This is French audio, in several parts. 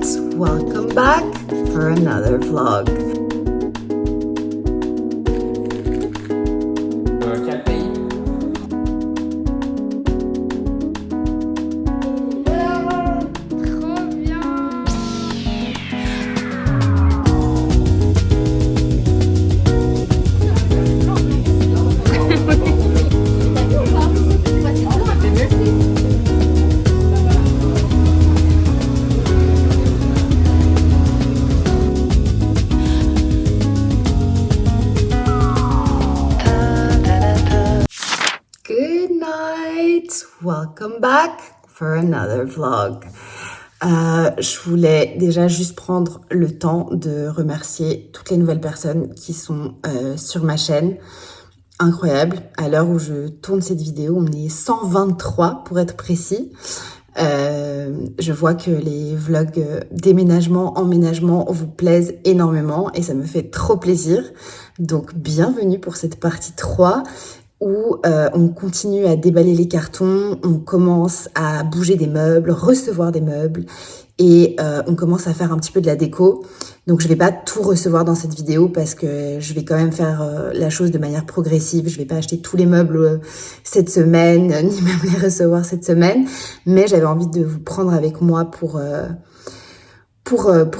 night, welcome back for another vlog. Quel pays? Trop bien. Good night, welcome back for another vlog. Je voulais déjà juste prendre le temps de remercier toutes les nouvelles personnes qui sont sur ma chaîne. Incroyable, à l'heure où je tourne cette vidéo, on est 123 pour être précis. Je vois que les vlogs déménagement, emménagement vous plaisent énormément et ça me fait trop plaisir. Donc bienvenue pour cette partie 3 où on continue à déballer les cartons, on commence à bouger des meubles, recevoir des meubles et on commence à faire un petit peu de la déco. Donc je vais pas tout recevoir dans cette vidéo parce que je vais quand même faire la chose de manière progressive. Je vais pas acheter tous les meubles cette semaine, ni même les recevoir cette semaine. Mais j'avais envie de vous prendre avec moi pour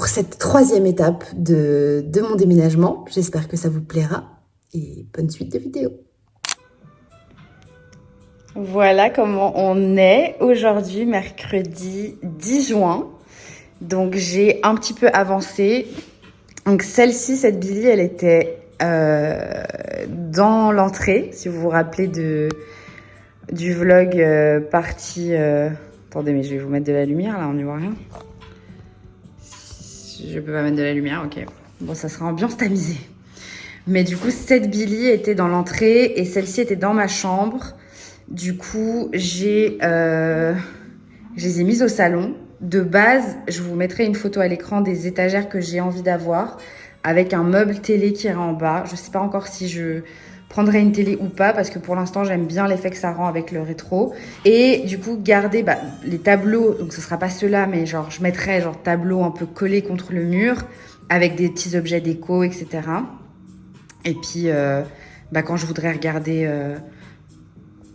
cette troisième étape de mon déménagement. J'espère que ça vous plaira et bonne suite de vidéo. Voilà comment on est aujourd'hui, mercredi 10 juin. Donc j'ai un petit peu avancé. Donc celle-ci, cette Billy, elle était dans l'entrée, si vous vous rappelez du vlog partie... Attendez, mais je vais vous mettre de la lumière là, on n'y voit rien. Je peux pas mettre de la lumière, ok. Bon, ça sera ambiance tamisée. Mais du coup, cette Billy était dans l'entrée et celle-ci était dans ma chambre. Du coup, je les ai mises au salon. De base, je vous mettrai une photo à l'écran des étagères que j'ai envie d'avoir avec un meuble télé qui ira en bas. Je sais pas encore si je prendrai une télé ou pas parce que pour l'instant, j'aime bien l'effet que ça rend avec le rétro. Et du coup, garder les tableaux, donc ce sera pas ceux-là, mais genre je mettrai genre tableaux un peu collés contre le mur avec des petits objets déco, etc. Et puis, quand je voudrais regarder...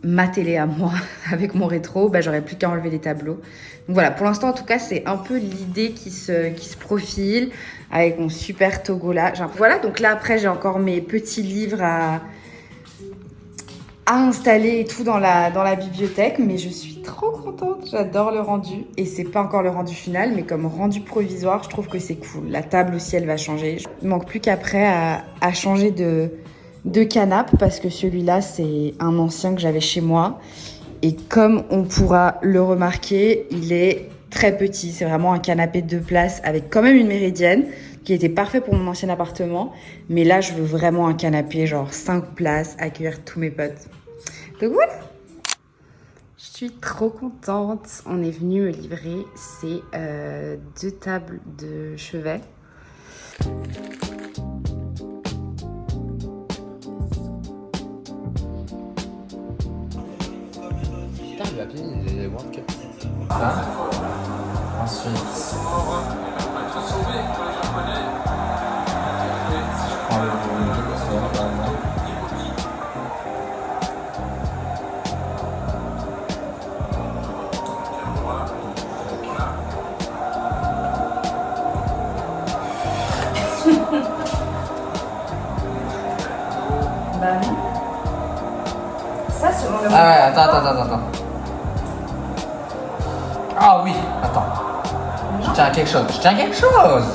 ma télé à moi avec mon rétro, j'aurais plus qu'à enlever les tableaux. Donc voilà, pour l'instant en tout cas c'est un peu l'idée qui se profile avec mon super Togo là. Voilà, donc là après j'ai encore mes petits livres à installer et tout dans la bibliothèque, mais je suis trop contente, j'adore le rendu et c'est pas encore le rendu final, mais comme rendu provisoire je trouve que c'est cool. La table aussi elle va changer, il manque plus qu'après à changer de canapé parce que celui-là c'est un ancien que j'avais chez moi et comme on pourra le remarquer il est très petit, c'est vraiment un canapé de 2 places avec quand même une méridienne qui était parfait pour mon ancien appartement, mais là je veux vraiment un canapé genre 5 places, accueillir tous mes potes. Donc voilà, je suis trop contente. On est venu me livrer ces 2 tables de chevet. Putain, il va appeler les World Cup. Ça. Ensuite. Je prends le Bah non. Ça selon le... Ah ouais, attends. Ah oui, attends. Je tiens à quelque chose.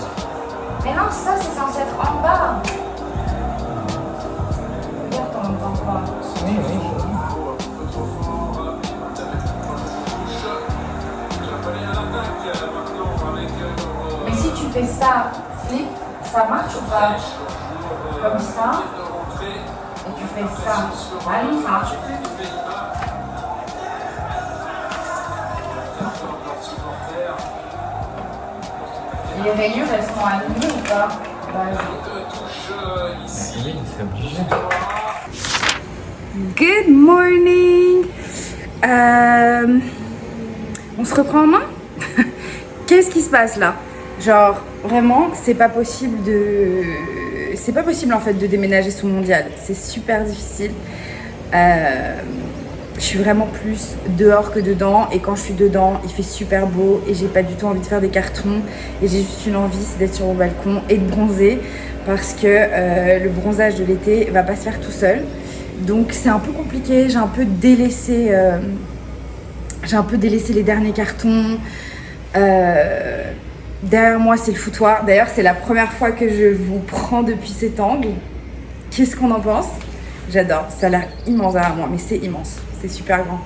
Mais non, ça c'est censé être en bas. Regarde, t'en entends pas. Oui. Mais si tu fais ça, flip, ça marche ou pas? Comme ça. Et tu fais ça. Ah non, ça marche plus. Les rayures, elles sont alignées ou pas? Oui, c'est obligé. Good morning. On se reprend en main? Qu'est-ce qui se passe là? Genre, vraiment, c'est pas possible en fait de déménager sous Mondial. C'est super difficile. Je suis vraiment plus dehors que dedans. Et quand je suis dedans, il fait super beau. Et j'ai pas du tout envie de faire des cartons. Et j'ai juste une envie, c'est d'être sur mon balcon et de bronzer. Parce que le bronzage de l'été va pas se faire tout seul. Donc c'est un peu compliqué. J'ai un peu délaissé les derniers cartons. Derrière moi, c'est le foutoir. D'ailleurs, c'est la première fois que je vous prends depuis cet angle. Qu'est-ce qu'on en pense? J'adore. Ça a l'air immense derrière moi, mais c'est immense. C'est super grand.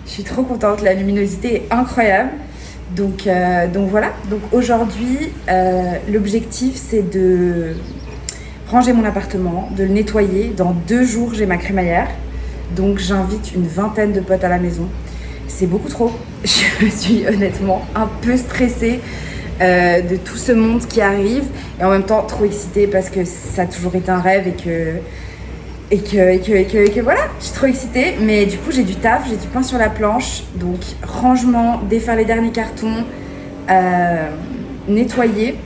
Je suis trop contente. La luminosité est incroyable. Donc voilà. Donc aujourd'hui, l'objectif, c'est de ranger mon appartement, de le nettoyer. Dans 2 jours, j'ai ma crémaillère. Donc j'invite une vingtaine de potes à la maison. C'est beaucoup trop. Je suis honnêtement un peu stressée de tout ce monde qui arrive et en même temps trop excitée parce que ça a toujours été un rêve et que voilà, je suis trop excitée. Mais du coup, j'ai du taf, j'ai du pain sur la planche. Donc rangement, défaire les derniers cartons, nettoyer.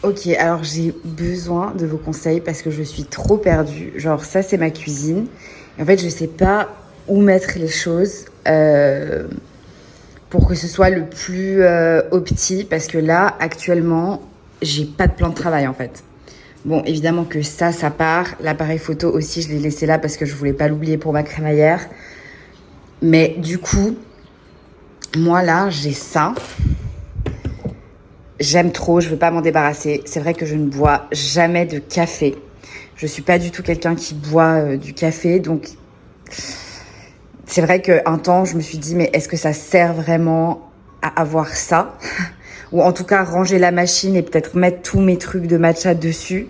Ok, alors j'ai besoin de vos conseils parce que je suis trop perdue. Genre ça, c'est ma cuisine. Et en fait, je sais pas où mettre les choses pour que ce soit le plus opti. Parce que là, actuellement, j'ai pas de plan de travail en fait. Bon, évidemment que ça part. L'appareil photo aussi, je l'ai laissé là parce que je voulais pas l'oublier pour ma crémaillère. Mais du coup, moi là, j'ai ça. J'aime trop, je veux pas m'en débarrasser. C'est vrai que je ne bois jamais de café. Je suis pas du tout quelqu'un qui boit du café. Donc, c'est vrai qu'un temps, je me suis dit, mais est-ce que ça sert vraiment à avoir ça? Ou en tout cas, ranger la machine et peut-être mettre tous mes trucs de matcha dessus.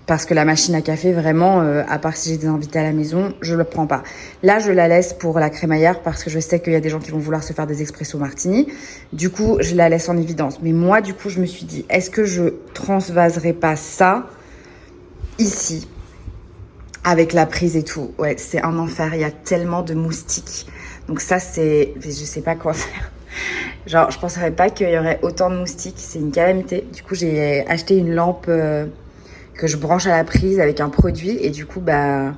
Parce que la machine à café, vraiment, à part si j'ai des invités à la maison, je le prends pas. Là, je la laisse pour la crémaillère parce que je sais qu'il y a des gens qui vont vouloir se faire des expresso martini. Du coup, je la laisse en évidence. Mais moi, du coup, je me suis dit, est-ce que je transvaserai pas ça ici avec la prise et tout? Ouais, c'est un enfer. Il y a tellement de moustiques. Donc ça, je sais pas quoi faire. Genre, je penserais pas qu'il y aurait autant de moustiques. C'est une calamité. Du coup, j'ai acheté une lampe que je branche à la prise avec un produit et du coup bah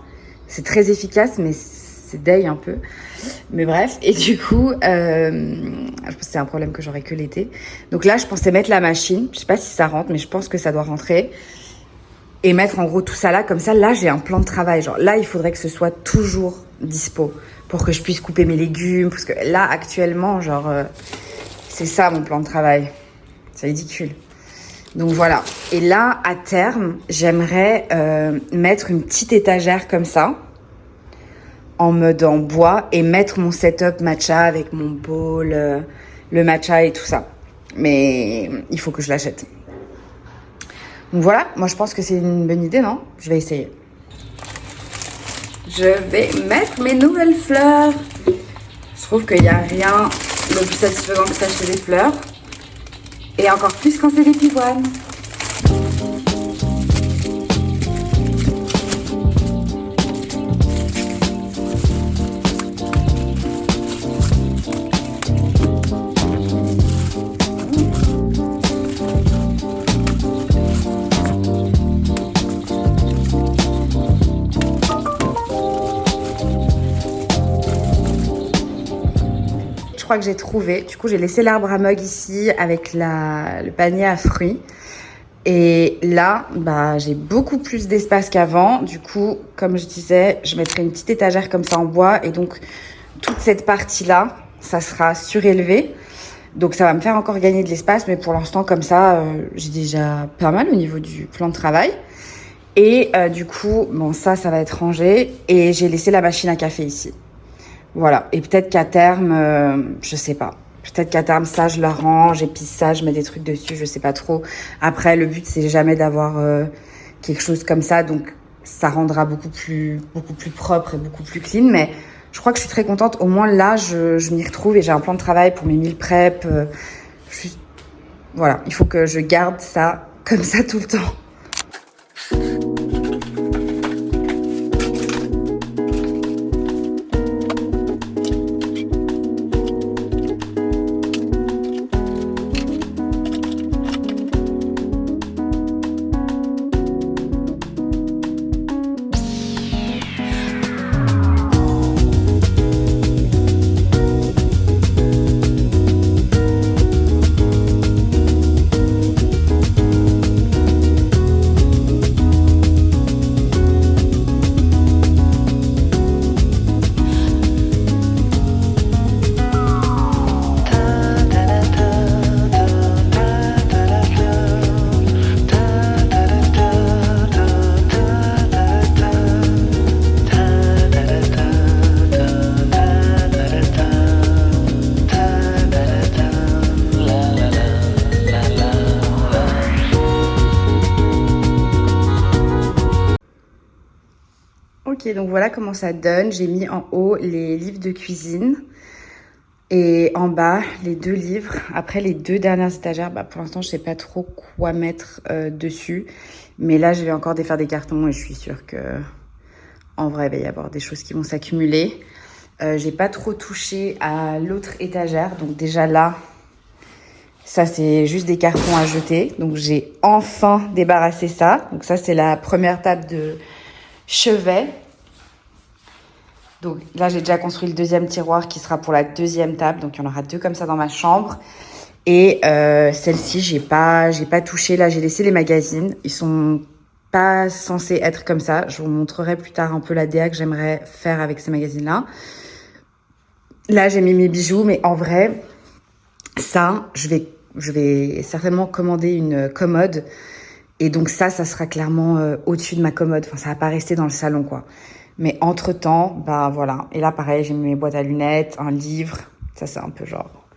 c'est très efficace mais c'est deg un peu, mais bref. Et du coup je pense que c'est un problème que j'aurai que l'été. Donc là je pensais mettre la machine, je sais pas si ça rentre mais je pense que ça doit rentrer, et mettre en gros tout ça là, comme ça là j'ai un plan de travail. Genre là il faudrait que ce soit toujours dispo pour que je puisse couper mes légumes, parce que là actuellement genre c'est ça mon plan de travail, c'est ridicule. Donc voilà. Et là, à terme, j'aimerais mettre une petite étagère comme ça, en mode en bois, et mettre mon setup matcha avec mon bowl, le matcha et tout ça. Mais il faut que je l'achète. Donc voilà, moi je pense que c'est une bonne idée, non? Je vais essayer. Je vais mettre mes nouvelles fleurs. Je trouve qu'il n'y a rien de plus satisfaisant que s'acheter des fleurs. Et encore plus quand c'est des pivoines. Je crois que j'ai trouvé. Du coup, j'ai laissé l'arbre à mug ici avec le panier à fruits. Et là, bah, j'ai beaucoup plus d'espace qu'avant. Du coup, comme je disais, je mettrai une petite étagère comme ça en bois. Et donc, toute cette partie-là, ça sera surélevé. Donc, ça va me faire encore gagner de l'espace. Mais pour l'instant, comme ça, j'ai déjà pas mal au niveau du plan de travail. Et du coup, bon, ça va être rangé. Et j'ai laissé la machine à café ici. Voilà. Et peut-être qu'à terme, je sais pas. Peut-être qu'à terme, ça, je la range. Et puis ça, je mets des trucs dessus. Je sais pas trop. Après, le but, c'est jamais d'avoir quelque chose comme ça. Donc, ça rendra beaucoup plus propre et beaucoup plus clean. Mais je crois que je suis très contente. Au moins là, je m'y retrouve et j'ai un plan de travail pour mes meal prep. Voilà, il faut que je garde ça comme ça tout le temps. Ok, donc voilà comment ça donne. J'ai mis en haut les livres de cuisine et en bas les 2 livres. Après les 2 dernières étagères, pour l'instant je sais pas trop quoi mettre dessus. Mais là je vais encore défaire des cartons et je suis sûre que en vrai il va y avoir des choses qui vont s'accumuler. J'ai pas trop touché à l'autre étagère, donc déjà là, ça c'est juste des cartons à jeter. Donc j'ai enfin débarrassé ça. Donc ça c'est la première table de chevet. Donc là, j'ai déjà construit le 2e tiroir qui sera pour la 2e table. Donc, il y en aura 2 comme ça dans ma chambre. Et celle-ci, j'ai pas touché. Là, j'ai laissé les magazines. Ils sont pas censés être comme ça. Je vous montrerai plus tard un peu la DA que j'aimerais faire avec ces magazines-là. Là, j'ai mis mes bijoux. Mais en vrai, ça, je vais certainement commander une commode. Et donc ça sera clairement au-dessus de ma commode. Enfin, ça va pas rester dans le salon, quoi. Mais entre-temps, voilà. Et là, pareil, j'ai mis mes boîtes à lunettes, un livre. Ça, c'est un peu genre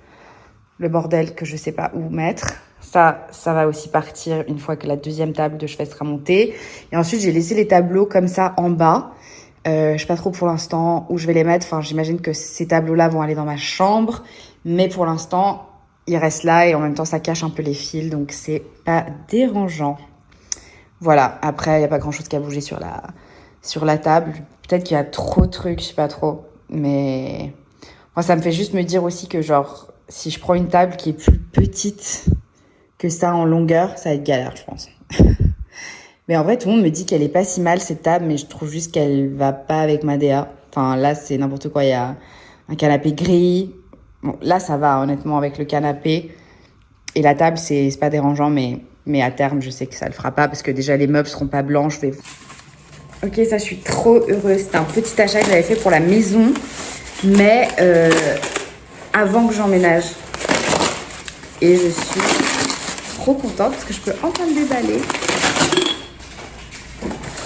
le bordel que je sais pas où mettre. Ça va aussi partir une fois que la 2e table de chevet sera montée. Et ensuite, j'ai laissé les tableaux comme ça en bas. Je sais pas trop pour l'instant où je vais les mettre. Enfin, j'imagine que ces tableaux-là vont aller dans ma chambre. Mais pour l'instant, ils restent là et en même temps, ça cache un peu les fils. Donc, c'est pas dérangeant. Voilà. Après, il n'y a pas grand-chose qui a bougé sur la table. Peut-être qu'il y a trop de trucs, je sais pas trop. Mais moi, ça me fait juste me dire aussi que genre, si je prends une table qui est plus petite que ça en longueur, ça va être galère, je pense. Mais en vrai, tout le monde me dit qu'elle est pas si mal, cette table, mais je trouve juste qu'elle va pas avec ma DA. Enfin, là, c'est n'importe quoi. Il y a un canapé gris. Bon, là, ça va, honnêtement, avec le canapé. Et la table, c'est pas dérangeant, mais à terme, je sais que ça le fera pas parce que déjà, les meubles seront pas blancs. Ok, ça, je suis trop heureuse. C'était un petit achat que j'avais fait pour la maison, mais avant que j'emménage. Et je suis trop contente parce que je peux enfin le déballer.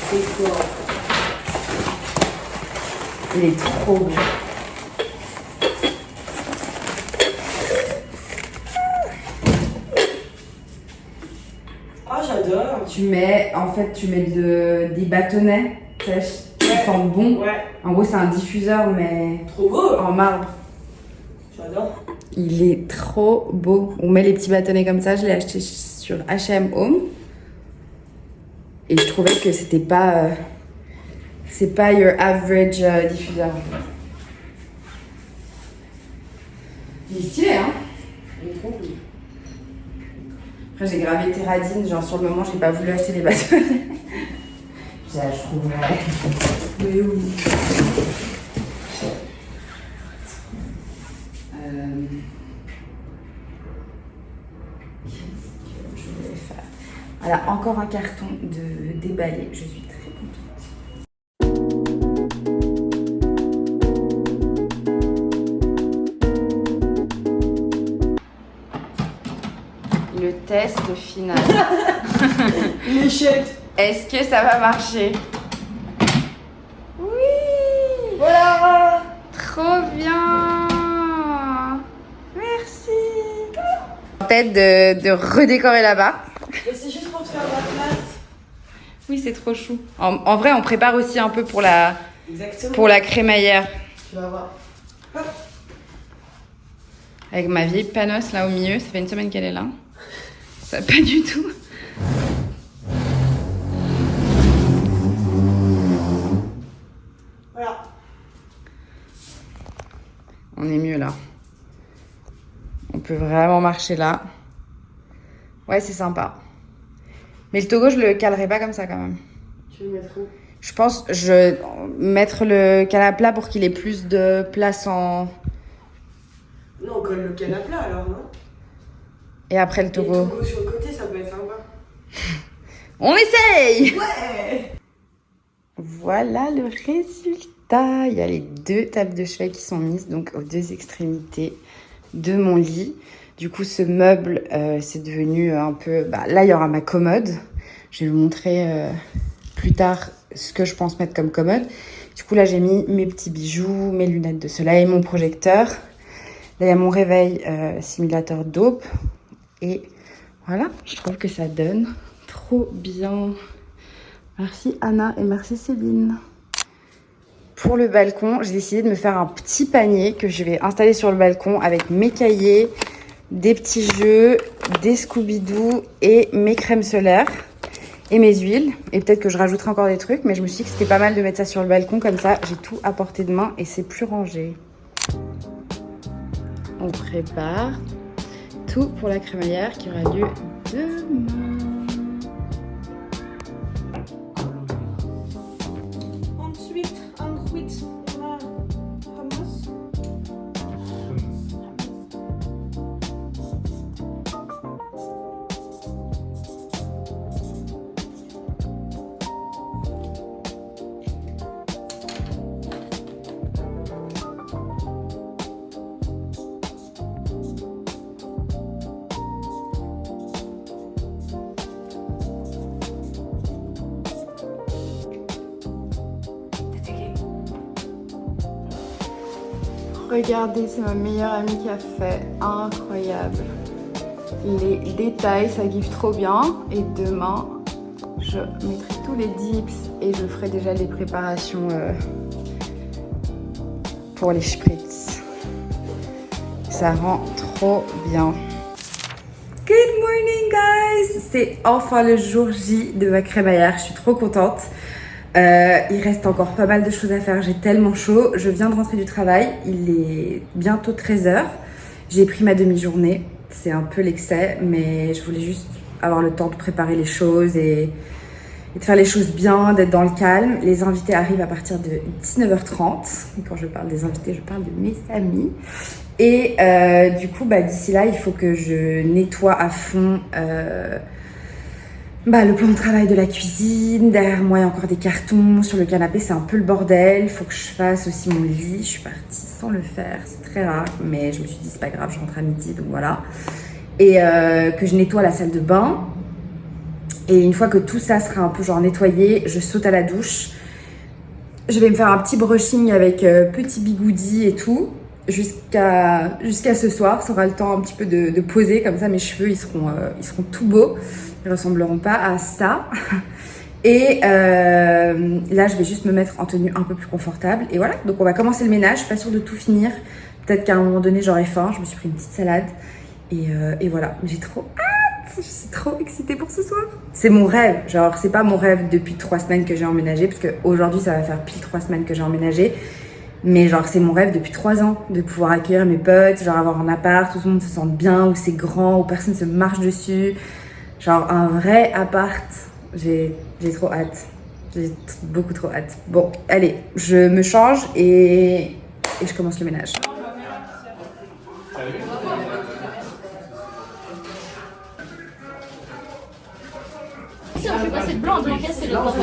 C'est quoi? Il est trop beau. Ah, j'adore. Tu mets des bâtonnets sèches qui sentent bon. Ouais. En gros, c'est un diffuseur, mais Trop beau. en marbre. J'adore. Il est trop beau. On met les petits bâtonnets comme ça. Je l'ai acheté sur H&M Home. Et je trouvais que c'est pas your average diffuseur. Il est stylé, hein? Il est trop beau. Après, j'ai gravé Terradine. Genre, sur le moment, j'ai pas voulu acheter les bâtonnets. Je trouve vrai. Mais oui. Qu'est-ce que je voulais faire? Voilà, encore un carton de déballé. Je suis très contente. Le test final. L'échec. Est-ce que ça va marcher? Oui! Voilà. Trop bien! Merci! Peut-être de redécorer là-bas. C'est juste pour te faire de la place. Oui, c'est trop chou. En vrai, on prépare aussi un peu pour la crémaillère. Tu vas voir. Hop. Avec ma vieille panosse là au milieu, ça fait une semaine qu'elle est là. Ça va pas du tout. Voilà. On est mieux là. On peut vraiment marcher là. Ouais, c'est sympa. Mais le Togo, je le calerai pas comme ça quand même. Tu veux le mettre où? Je pense je mettre le canapé plat pour qu'il ait plus de place en... Non, on colle le canapé plat alors, non? Et après le Et Togo. Togo sur le côté, ça peut être sympa. On essaye! Ouais! Voilà le résultat. Il y a les 2 tables de chevet qui sont mises donc aux 2 extrémités de mon lit. Du coup, ce meuble, c'est devenu un peu... Bah, là, il y aura ma commode. Je vais vous montrer plus tard ce que je pense mettre comme commode. Du coup, là, j'ai mis mes petits bijoux, mes lunettes de soleil, mon projecteur. Là, il y a mon réveil simulateur d'aube. Et voilà, je trouve que ça donne trop bien. Merci Anna et merci Céline. Pour le balcon, j'ai décidé de me faire un petit panier que je vais installer sur le balcon avec mes cahiers, des petits jeux, des Scooby-Doo et mes crèmes solaires et mes huiles. Et peut-être que je rajouterai encore des trucs, mais je me suis dit que c'était pas mal de mettre ça sur le balcon, comme ça j'ai tout à portée de main et c'est plus rangé. On prépare tout pour la crémaillère qui aura lieu demain. Ensuite, on a hummus. Regardez, c'est ma meilleure amie qui a fait. Incroyable. Les détails, ça give trop bien. Et demain, je mettrai tous les dips et je ferai déjà les préparations pour les spritz. Ça rend trop bien. Good morning guys! C'est enfin le jour J de ma crémaillère. Je suis trop contente. Il reste encore pas mal de choses à faire, j'ai tellement chaud. Je viens de rentrer du travail, il est bientôt 13h. J'ai pris ma demi-journée, c'est un peu l'excès, mais je voulais juste avoir le temps de préparer les choses et de faire les choses bien, d'être dans le calme. Les invités arrivent à partir de 19h30. Et quand je parle des invités, je parle de mes amis. Et du coup, d'ici là, il faut que je nettoie à fond... le plan de travail de la cuisine. Derrière moi, il y a encore des cartons. Sur le canapé, c'est un peu le bordel. Il faut que je fasse aussi mon lit. Je suis partie sans le faire. C'est très rare, mais je me suis dit, c'est pas grave, je rentre à midi, donc voilà. Et que je nettoie la salle de bain. Et une fois que tout ça sera un peu genre nettoyé, je saute à la douche. Je vais me faire un petit brushing avec petit bigoudi et tout. Jusqu'à ce soir. Ça aura le temps un petit peu de poser. Comme ça, mes cheveux, ils seront tout beaux. Ils ressembleront pas à ça. Et là, je vais juste me mettre en tenue un peu plus confortable. Et voilà, donc on va commencer le ménage. Je suis pas sûre de tout finir. Peut-être qu'à un moment donné, j'aurai faim. Je me suis pris une petite salade. Et voilà, j'ai trop hâte. Je suis trop excitée pour ce soir. C'est mon rêve. Genre, c'est pas mon rêve depuis 3 semaines que j'ai emménagé. Parce qu'aujourd'hui, ça va faire pile 3 semaines que j'ai emménagé. Mais genre, c'est mon rêve depuis 3 ans de pouvoir accueillir mes potes. Genre, avoir un appart où tout le monde se sente bien, où c'est grand, où personne se marche dessus. Genre un vrai appart, j'ai trop hâte, j'ai beaucoup trop hâte. Bon, allez, je me change et je commence le ménage. Si on fait passer le blanc, en tout cas c'est le blanc.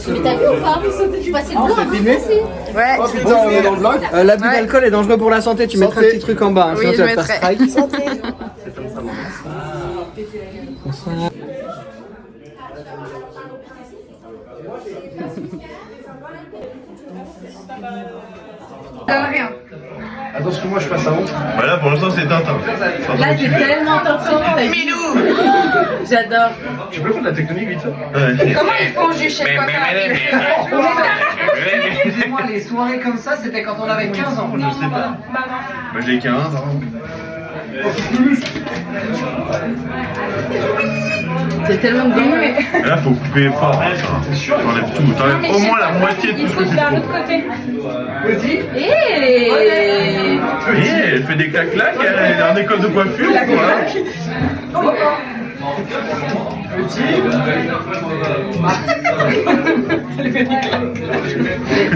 Mais t'as vu ou pas? Tu passais le blanc avant de passer. Ouais, Oh putain, on est dans le vlog. L'abus d'alcool est dangereux pour la santé, tu mettras un petit truc en bas, hein, sinon tu vas te faire strike. Santé. Ça va rien. Attends, parce que moi je passe à 11. Bah là pour l'instant c'est Tintin. Là, c'est tellement Tintin. Minou. J'adore. Tu peux faire de la tectonique vite fait? Comment ils font du chez toi? Excusez-moi, les soirées comme ça, c'était quand on avait 15 ans. Je sais pas. Bah j'ai 15. C'est tellement de gamme. Là faut couper fort. T'enlèves tout. T'enlèves au moins la moitié de tout ce que tu trouves. Elle fait des claques-claques, elle est en école de coiffure ou quoi?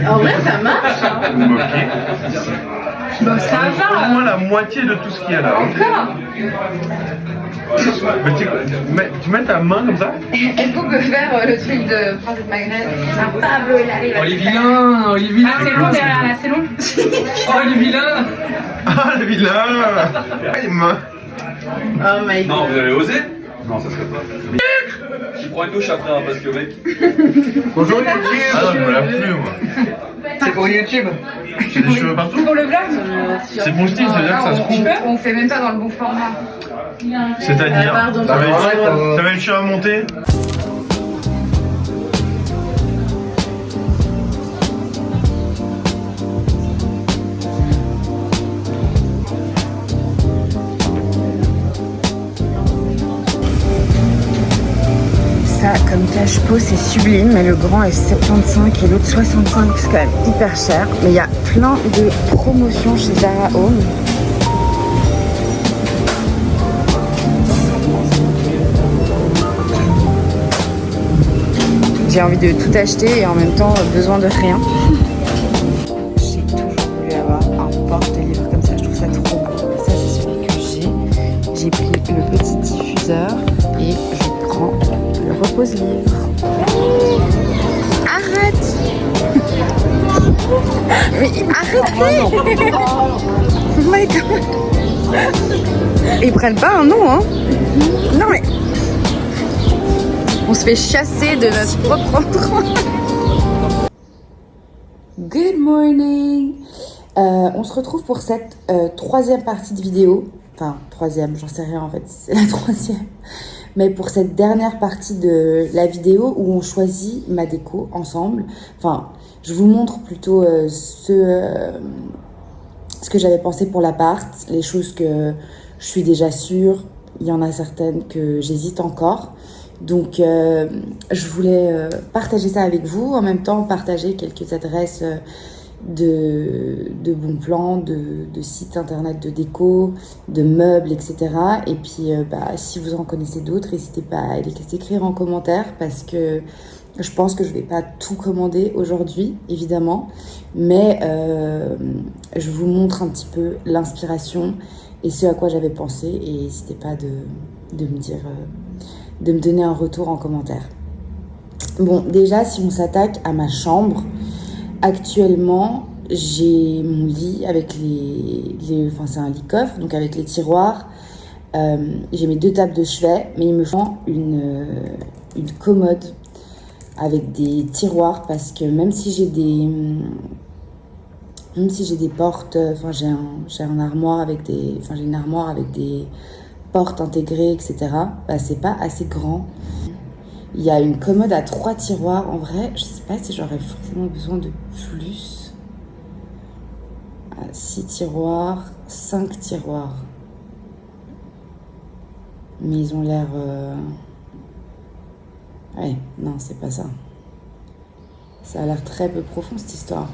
En vrai, ça marche. Bon, ça va. Au moins la moitié de tout ce qu'il y a là. Encore. Mais tu mets ta main comme ça? Est-ce qu'on peut faire le truc de Princesse Maghreb? Pablo, il arrive. Oh les vilains, oh les vilains. Ah, c'est long derrière là, c'est long. Oh les vilains. Ah le vilain! Ah, il m'a... Oh my god. Non, vous avez osé? Non, ça serait pas. Je prends une douche après, hein, parce que mec. Bonjour YouTube. Ah non, je me lave plus moi. C'est pour YouTube. J'ai des cheveux partout. Pour le vlog? C'est bon style, c'est-à-dire que ça se coupe. On fait même pas dans le bon format. C'est-à-dire, pardon. t'avais le chien à monter? Ça, comme cache-pot, c'est sublime, mais le grand est 75 et l'autre 65, c'est quand même hyper cher. Mais il y a plein de promotions chez Zara Home. J'ai envie de tout acheter et en même temps besoin de rien. J'ai toujours voulu avoir un porte-livre comme ça, je trouve ça trop beau. Ça c'est celui que j'ai. J'ai pris le petit diffuseur et je prends le repose-livre. Arrête! Mais arrêtez! Oh my god! Ils prennent pas un nom, hein? Non mais... On se fait chasser de notre propre endroit. Good morning. On se retrouve pour cette troisième partie de vidéo. Enfin, troisième, j'en sais rien en fait, c'est la troisième. Mais pour cette dernière partie de la vidéo où on choisit ma déco ensemble. Enfin, je vous montre plutôt ce que j'avais pensé pour l'appart, les choses que je suis déjà sûre. Il y en a certaines que j'hésite encore. Donc, je voulais partager ça avec vous, en même temps partager quelques adresses de bons plans, de sites internet de déco, de meubles, etc. Et puis, si vous en connaissez d'autres, n'hésitez pas à les écrire en commentaire parce que je pense que je ne vais pas tout commander aujourd'hui, évidemment. Mais je vous montre un petit peu l'inspiration et ce à quoi j'avais pensé. Et n'hésitez pas de me dire... de me donner un retour en commentaire. Bon, déjà, si on s'attaque à ma chambre, actuellement, j'ai mon lit avec enfin, c'est un lit coffre, donc avec les tiroirs. J'ai mes 2 tables de chevet, mais il me faut une commode avec des tiroirs parce que même si j'ai des portes, enfin, j'ai une armoire avec des portes intégrées, etc. C'est pas assez grand. Il y a une commode à 3 tiroirs. En vrai, je sais pas si j'aurais forcément besoin de plus. 6 tiroirs, 5 tiroirs. Mais ils ont l'air... Ouais, non, c'est pas ça. Ça a l'air très peu profond, cette histoire.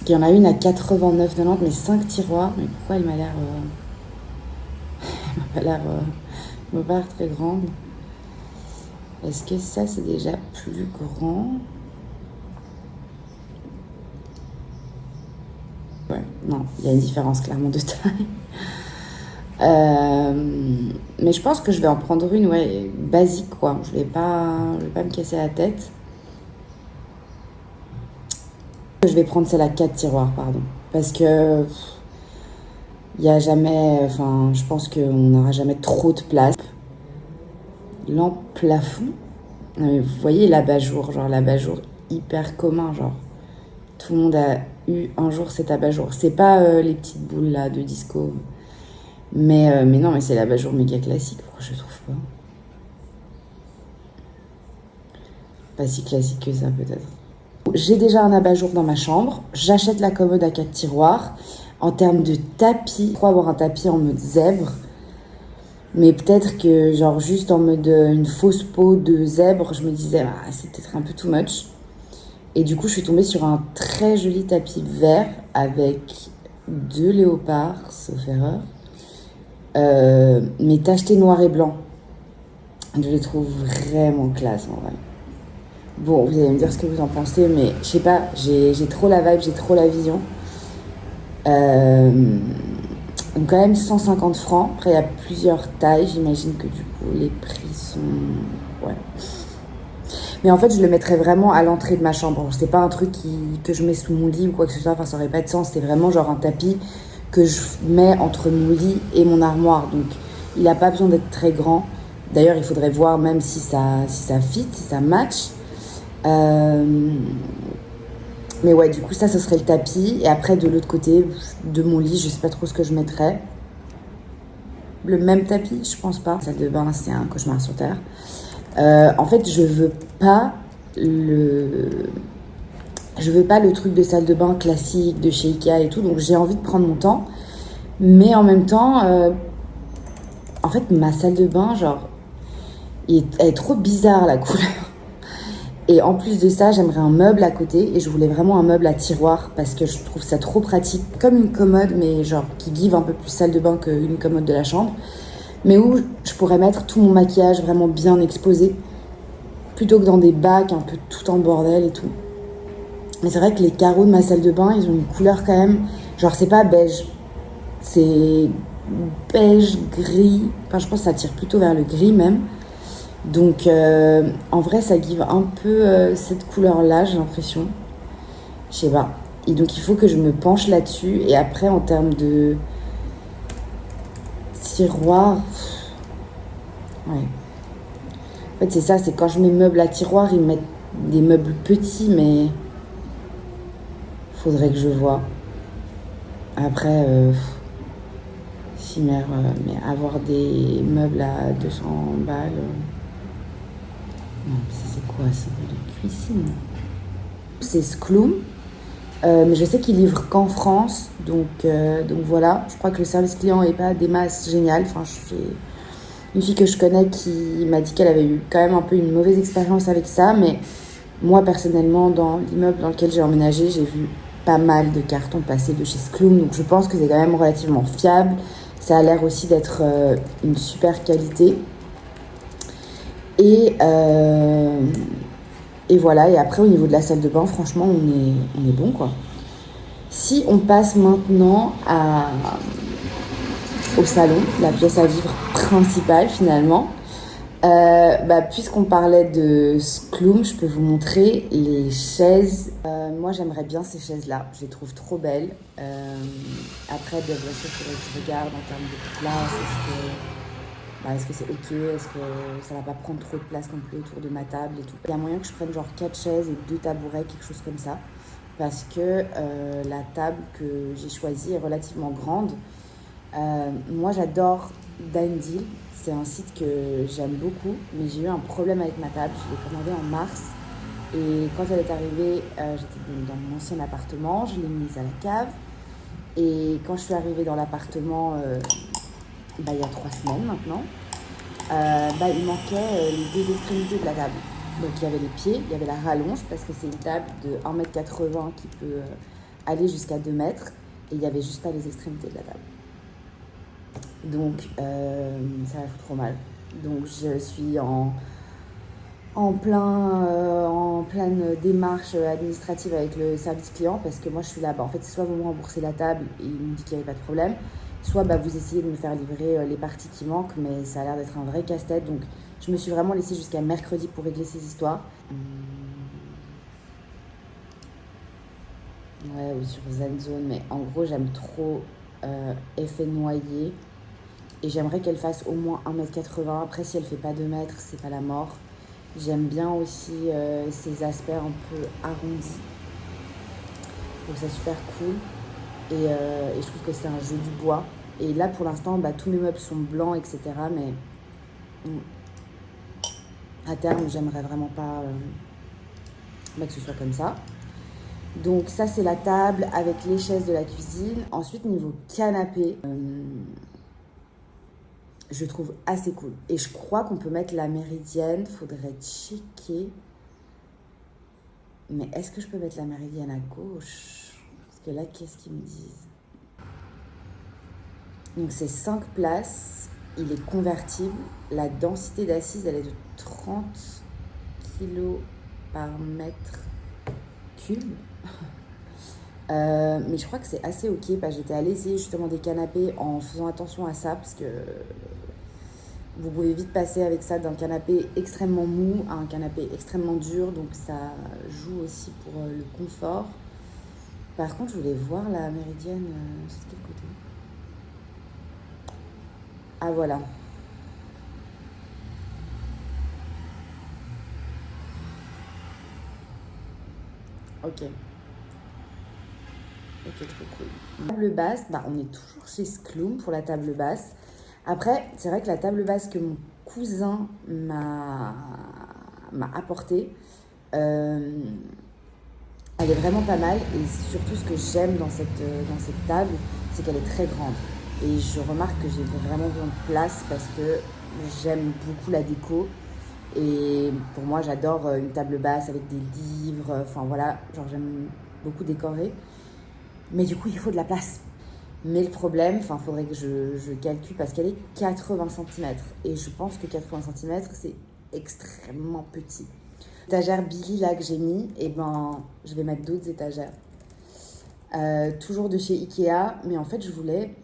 Il y en a une à 89,90, mais 5 tiroirs. Mais pourquoi elle m'a l'air... Elle m'a pas l'air très grande. Est-ce que ça, c'est déjà plus grand? Ouais, non, il y a une différence clairement de taille. Mais je pense que je vais en prendre une, ouais, basique, quoi. Je vais pas me casser la tête. Je vais prendre celle à 4 tiroirs, pardon. Parce que... il n'y a jamais, enfin, je pense qu'on n'aura jamais trop de place. Lampe plafond. Non, mais vous voyez l'abat-jour, genre l'abat-jour hyper commun, genre Tout le monde a eu un jour cet abat-jour. C'est pas les petites boules là de disco. Mais non, mais c'est l'abat-jour méga classique, pourquoi je trouve pas? Pas si classique que ça peut-être. J'ai déjà un abat-jour dans ma chambre. J'achète la commode à 4 tiroirs. En termes de tapis, je crois avoir un tapis en mode zèbre. Mais peut-être que genre juste en mode une fausse peau de zèbre, je me disais c'est peut-être un peu too much. Et du coup je suis tombée sur un très joli tapis vert avec 2 léopards, sauf erreur. Mais tacheté noir et blanc. Je les trouve vraiment classe en vrai. Bon, vous allez me dire ce que vous en pensez, mais je sais pas, j'ai trop la vibe, j'ai trop la vision. Donc quand même 150 francs. Après, il y a plusieurs tailles. J'imagine que du coup, les prix sont... Ouais. Mais en fait, je le mettrais vraiment à l'entrée de ma chambre. C'est pas un truc que je mets sous mon lit ou quoi que ce soit. Enfin, ça aurait pas de sens. C'est vraiment genre un tapis que je mets entre mon lit et mon armoire. Donc, il n'a pas besoin d'être très grand. D'ailleurs, il faudrait voir même si ça fit, si ça match. Mais ouais, du coup, ça serait le tapis. Et après, de l'autre côté de mon lit, je sais pas trop ce que je mettrais. Le même tapis, je pense pas. La salle de bain, c'est un cauchemar sur terre. En fait, je veux pas le truc de salle de bain classique, de chez Ikea et tout. Donc, j'ai envie de prendre mon temps. Mais en même temps, en fait, ma salle de bain, genre, elle est trop bizarre, la couleur. Et en plus de ça, j'aimerais un meuble à côté. Et je voulais vraiment un meuble à tiroir parce que je trouve ça trop pratique. Comme une commode, mais genre qui give un peu plus salle de bain qu'une commode de la chambre. Mais où je pourrais mettre tout mon maquillage vraiment bien exposé. Plutôt que dans des bacs un peu tout en bordel et tout. Mais c'est vrai que les carreaux de ma salle de bain, ils ont une couleur quand même... Genre, c'est pas beige. C'est beige, gris. Enfin, je pense que ça tire plutôt vers le gris même. Donc, en vrai, ça give un peu cette couleur-là, j'ai l'impression. Je sais pas. Et donc, il faut que je me penche là-dessus. Et après, en termes de tiroir... Ouais. En fait, c'est ça, c'est quand je mets meubles à tiroir, ils mettent des meubles petits, mais... Faudrait que je vois. Après, mais avoir des meubles à 200 balles... Non, c'est quoi ça? De cuisine. C'est Skloom. Mais je sais qu'ils livrent qu'en France. Donc voilà. Je crois que le service client n'est pas des masses génial. Enfin, j'ai une fille que je connais qui m'a dit qu'elle avait eu quand même un peu une mauvaise expérience avec ça. Mais moi, personnellement, dans l'immeuble dans lequel j'ai emménagé, j'ai vu pas mal de cartons passer de chez Skloom. Donc je pense que c'est quand même relativement fiable. Ça a l'air aussi d'être une super qualité. Et voilà, et après au niveau de la salle de bain, franchement, on est bon quoi. Si on passe maintenant au salon, la pièce à vivre principale finalement, puisqu'on parlait de Skloom, je peux vous montrer les chaises. Moi j'aimerais bien ces chaises-là, je les trouve trop belles. Après, bien sûr, il faudrait que je regarde en termes de place, est-ce que c'est ok, est-ce que ça va pas prendre trop de place non plus autour de ma table et tout. Il y a moyen que je prenne genre 4 chaises et 2 tabourets, quelque chose comme ça. Parce que la table que j'ai choisie est relativement grande. Moi j'adore Dine-Deal, c'est un site que j'aime beaucoup, mais j'ai eu un problème avec ma table, je l'ai commandée en mars. Et quand elle est arrivée, j'étais dans mon ancien appartement, je l'ai mise à la cave. Et quand je suis arrivée dans l'appartement... il y a 3 semaines maintenant, il manquait les 2 extrémités de la table. Donc il y avait les pieds, il y avait la rallonge, parce que c'est une table de 1,80 m qui peut aller jusqu'à 2 mètres, et il n'y avait juste pas les extrémités de la table. Donc ça m'a fait trop mal. Donc je suis en pleine démarche administrative avec le service client, parce que moi je suis là, en fait c'est soit vous me remboursez la table, et ils m'ont dit qu'il n'y avait pas de problème, soit vous essayez de me faire livrer les parties qui manquent, mais ça a l'air d'être un vrai casse-tête. Donc je me suis vraiment laissée jusqu'à mercredi pour régler ces histoires. Ouais, ou sur Zenzone, mais en gros j'aime trop effet noyer. Et j'aimerais qu'elle fasse au moins 1,80 m. Après, si elle fait pas 2 mètres, c'est pas la mort. J'aime bien aussi ces aspects un peu arrondis. trouve ça super cool. Et je trouve que c'est un jeu du bois. Et là, pour l'instant, tous mes meubles sont blancs, etc. Mais à terme, j'aimerais vraiment pas que ce soit comme ça. Donc ça, c'est la table avec les chaises de la cuisine. Ensuite, niveau canapé, je trouve assez cool. Et je crois qu'on peut mettre la méridienne. Faudrait checker. Mais est-ce que je peux mettre la méridienne à gauche? Parce que là, qu'est-ce qu'ils me disent? Donc c'est 5 places. Il est convertible. La densité d'assises, elle est de 30 kg par mètre cube. Mais je crois que c'est assez ok. J'étais allée essayer justement des canapés en faisant attention à ça, parce que vous pouvez vite passer avec ça d'un canapé extrêmement mou à un canapé extrêmement dur, donc ça joue aussi pour le confort. Par contre, je voulais voir la méridienne, c'est de quel côté? Ah voilà. Ok. Ok, trop cool. Table basse, on est toujours chez Skloum pour la table basse. Après, c'est vrai que la table basse que mon cousin m'a apportée, elle est vraiment pas mal. Et surtout, ce que j'aime dans cette table, c'est qu'elle est très grande. Et je remarque que j'ai vraiment besoin de place parce que j'aime beaucoup la déco. Et pour moi, j'adore une table basse avec des livres. Enfin voilà, j'aime beaucoup décorer. Mais du coup, il faut de la place. Mais le problème, faudrait que je calcule parce qu'elle est 80 cm. Et je pense que 80 cm, c'est extrêmement petit. L'étagère Billy là que j'ai mis, je vais mettre d'autres étagères. Toujours de chez Ikea, mais en fait, je voulais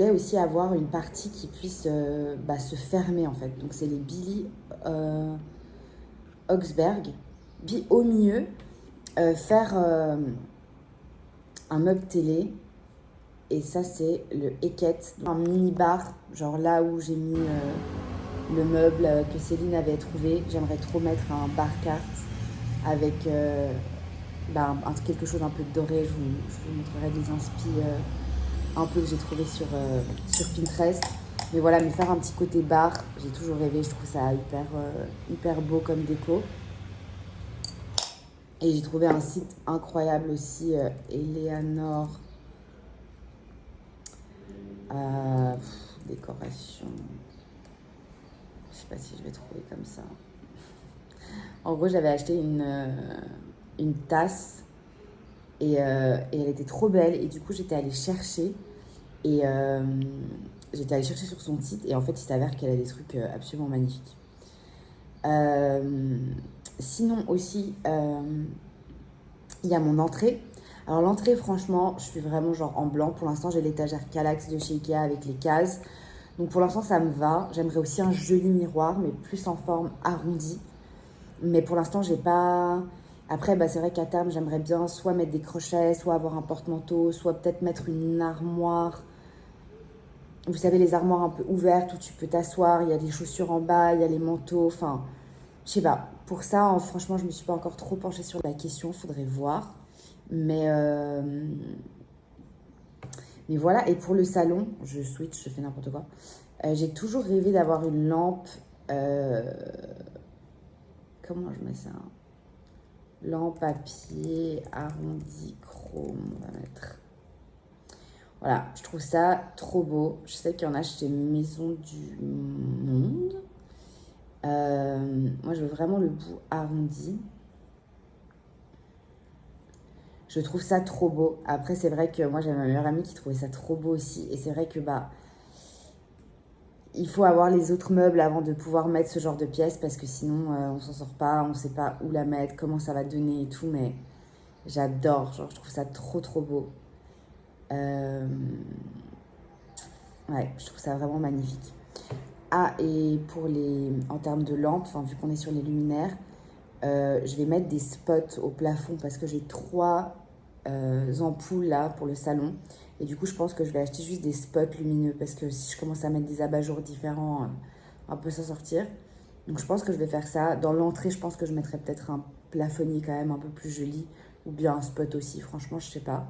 aussi avoir une partie qui puisse se fermer en fait. Donc c'est les Billy Oxberg. Puis au milieu, faire un meuble télé. Et ça c'est le Eket, un mini bar, genre là où j'ai mis le meuble que Céline avait trouvé. J'aimerais trop mettre un bar carte avec quelque chose un peu doré. Je vous montrerai des inspi un peu que j'ai trouvé sur Pinterest. Mais voilà, mais faire un petit côté bar, j'ai toujours rêvé. Je trouve ça hyper beau comme déco. Et j'ai trouvé un site incroyable aussi, Eleanor. Décoration. Je sais pas si je vais trouver comme ça. En gros, j'avais acheté une tasse et elle était trop belle. Et du coup, j'étais allée chercher. Et j'étais allée chercher sur son site. Et en fait, il s'avère qu'elle a des trucs absolument magnifiques. Sinon aussi, il y a mon entrée. Alors l'entrée, franchement, je suis vraiment en blanc. Pour l'instant, j'ai l'étagère Kallax de chez Ikea avec les cases. Donc pour l'instant, ça me va. J'aimerais aussi un joli miroir, mais plus en forme arrondie. Mais pour l'instant, j'ai pas... Après, c'est vrai qu'à terme, j'aimerais bien soit mettre des crochets, soit avoir un porte-manteau, soit peut-être mettre une armoire. Vous savez, les armoires un peu ouvertes où tu peux t'asseoir. Il y a des chaussures en bas, il y a les manteaux. Enfin, je sais pas. Pour ça, franchement, je me suis pas encore trop penchée sur la question. Faudrait voir. Mais voilà, et pour le salon, je switch, je fais n'importe quoi. J'ai toujours rêvé d'avoir une lampe. Comment je mets ça? Lampe à pied, arrondi, chrome, on va mettre. Voilà, je trouve ça trop beau. Je sais qu'il y en a chez Maison du Monde. Moi, je veux vraiment le bout arrondi. Je trouve ça trop beau. Après, c'est vrai que moi, j'avais ma meilleure amie qui trouvait ça trop beau aussi. Et c'est vrai que il faut avoir les autres meubles avant de pouvoir mettre ce genre de pièces parce que sinon, on s'en sort pas, on sait pas où la mettre, comment ça va donner et tout. Mais j'adore, je trouve ça trop beau. Ouais, je trouve ça vraiment magnifique. Ah, et en termes de lampes, vu qu'on est sur les luminaires, je vais mettre des spots au plafond parce que j'ai 3 ampoules là pour le salon. Et du coup, je pense que je vais acheter juste des spots lumineux parce que si je commence à mettre des abat-jours différents, on peut s'en sortir. Donc, je pense que je vais faire ça. Dans l'entrée, je pense que je mettrai peut-être un plafonnier quand même un peu plus joli ou bien un spot aussi, franchement, je sais pas.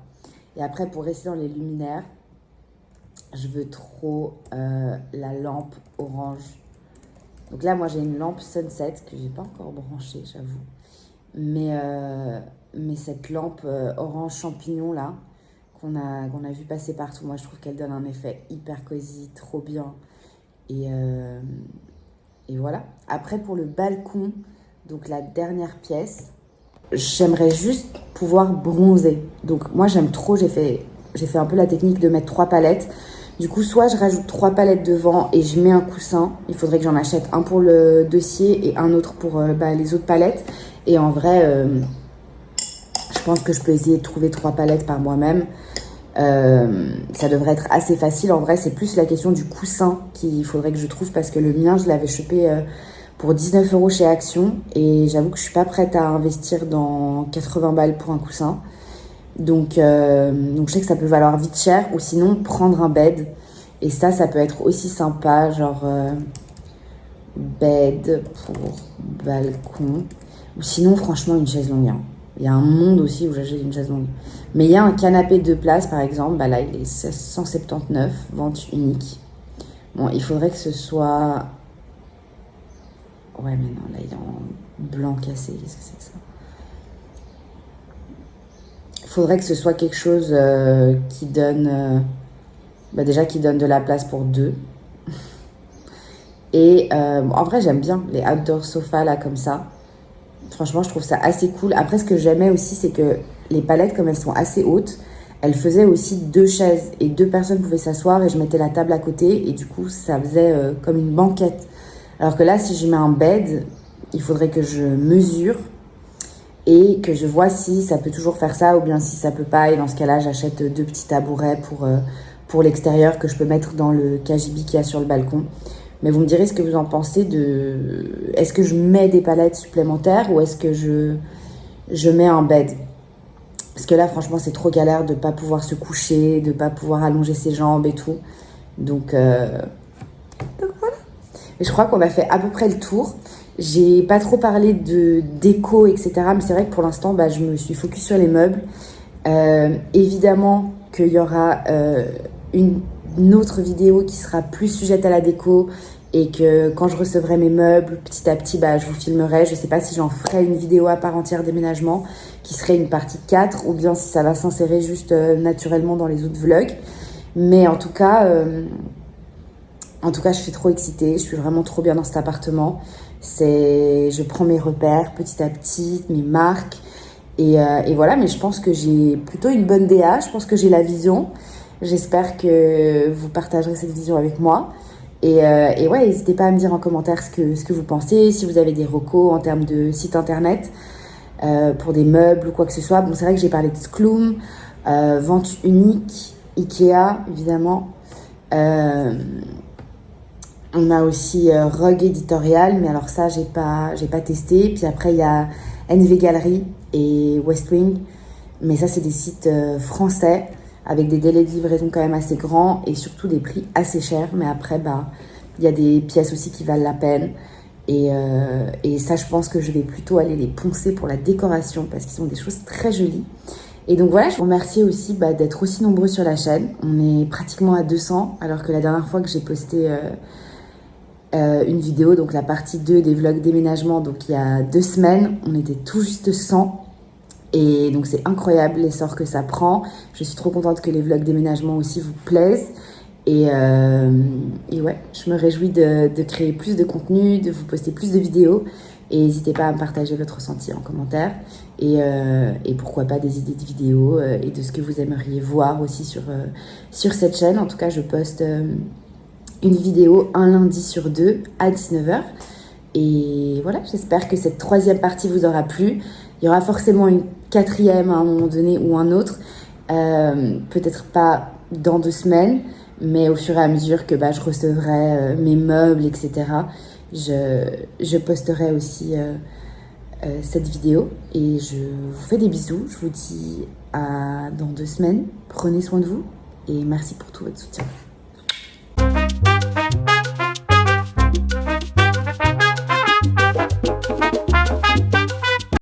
Et après, pour rester dans les luminaires, je veux trop la lampe orange. Donc là, moi, j'ai une lampe Sunset que j'ai pas encore branchée, j'avoue. Mais cette lampe orange champignon, là, qu'on a vu passer partout, moi, je trouve qu'elle donne un effet hyper cosy, trop bien. Et voilà. Après, pour le balcon, donc la dernière pièce, j'aimerais juste pouvoir bronzer. Donc moi, j'aime trop, j'ai fait un peu la technique de mettre 3 palettes. Du coup, soit je rajoute 3 palettes devant et je mets un coussin. Il faudrait que j'en achète un pour le dossier et un autre pour les autres palettes. Et en vrai, je pense que je peux essayer de trouver 3 palettes par moi-même. Ça devrait être assez facile. En vrai, c'est plus la question du coussin qu'il faudrait que je trouve parce que le mien, je l'avais chopé pour 19 € chez Action. Et j'avoue que je suis pas prête à investir dans 80 balles pour un coussin. Donc je sais que ça peut valoir vite cher, ou sinon prendre un bed. Et ça peut être aussi sympa, genre bed pour balcon. Ou sinon, franchement, une chaise longue. Hein. Il y a un monde aussi où j'achète une chaise longue. Mais il y a un canapé 2 places, par exemple. Bah là, il est 179, vente unique. Bon, il faudrait que ce soit... Ouais, mais non, là, il est en blanc cassé. Qu'est-ce que c'est que ça ? Il faudrait que ce soit quelque chose qui donne... déjà, qui donne de la place pour 2. Et en vrai, j'aime bien les outdoor sofas, là, comme ça. Franchement, je trouve ça assez cool. Après, ce que j'aimais aussi, c'est que les palettes, comme elles sont assez hautes, elles faisaient aussi 2 chaises. Et 2 personnes pouvaient s'asseoir et je mettais la table à côté. Et du coup, ça faisait comme une banquette. Alors que là, si je mets un bed, il faudrait que je mesure et que je vois si ça peut toujours faire ça ou bien si ça peut pas. Et dans ce cas-là, j'achète 2 petits tabourets pour l'extérieur que je peux mettre dans le cagibi qu'il y a sur le balcon. Mais vous me direz ce que vous en pensez de... Est-ce que je mets des palettes supplémentaires ou est-ce que je mets un bed? Parce que là, franchement, c'est trop galère de ne pas pouvoir se coucher, de ne pas pouvoir allonger ses jambes et tout. Donc voilà. Et je crois qu'on a fait à peu près le tour. J'ai pas trop parlé de déco, etc. Mais c'est vrai que pour l'instant, je me suis focus sur les meubles. Évidemment qu'il y aura une autre vidéo qui sera plus sujette à la déco et que quand je recevrai mes meubles, petit à petit, je vous filmerai. Je sais pas si j'en ferai une vidéo à part entière déménagement qui serait une partie 4 ou bien si ça va s'insérer juste naturellement dans les autres vlogs. Mais en tout cas, je suis trop excitée. Je suis vraiment trop bien dans cet appartement. Je prends mes repères petit à petit, mes marques. Et voilà, mais je pense que j'ai plutôt une bonne DA. Je pense que j'ai la vision. J'espère que vous partagerez cette vision avec moi. Et ouais, n'hésitez pas à me dire en commentaire ce que vous pensez, si vous avez des recos en termes de site internet, pour des meubles ou quoi que ce soit. Bon, c'est vrai que j'ai parlé de Skloom, vente unique, Ikea, évidemment. On a aussi Rug Editorial, mais alors ça, j'ai pas testé. Puis après, il y a NV Gallery et Westwing. Mais ça, c'est des sites français, avec des délais de livraison quand même assez grands et surtout des prix assez chers. Mais après, il y a des pièces aussi qui valent la peine. Et ça, je pense que je vais plutôt aller les poncer pour la décoration parce qu'ils sont des choses très jolies. Et donc voilà, je vous remercie aussi d'être aussi nombreux sur la chaîne. On est pratiquement à 200, alors que la dernière fois que j'ai posté une vidéo, donc la partie 2 des vlogs déménagement, donc il y a 2 semaines, on était tout juste 100. Et donc c'est incroyable l'essor que ça prend. Je suis trop contente que les vlogs déménagement aussi vous plaisent. Et ouais, je me réjouis de créer plus de contenu, de vous poster plus de vidéos. Et n'hésitez pas à me partager votre ressenti en commentaire. Et pourquoi pas des idées de vidéos et de ce que vous aimeriez voir aussi sur cette chaîne. En tout cas, je poste une vidéo un lundi sur 2 à 19h. Et voilà, j'espère que cette 3e partie vous aura plu. Il y aura forcément une 4e à un moment donné ou un autre. Peut-être pas dans 2 semaines, mais au fur et à mesure que je recevrai mes meubles, etc., je posterai aussi cette vidéo. Et je vous fais des bisous. Je vous dis à dans 2 semaines. Prenez soin de vous et merci pour tout votre soutien.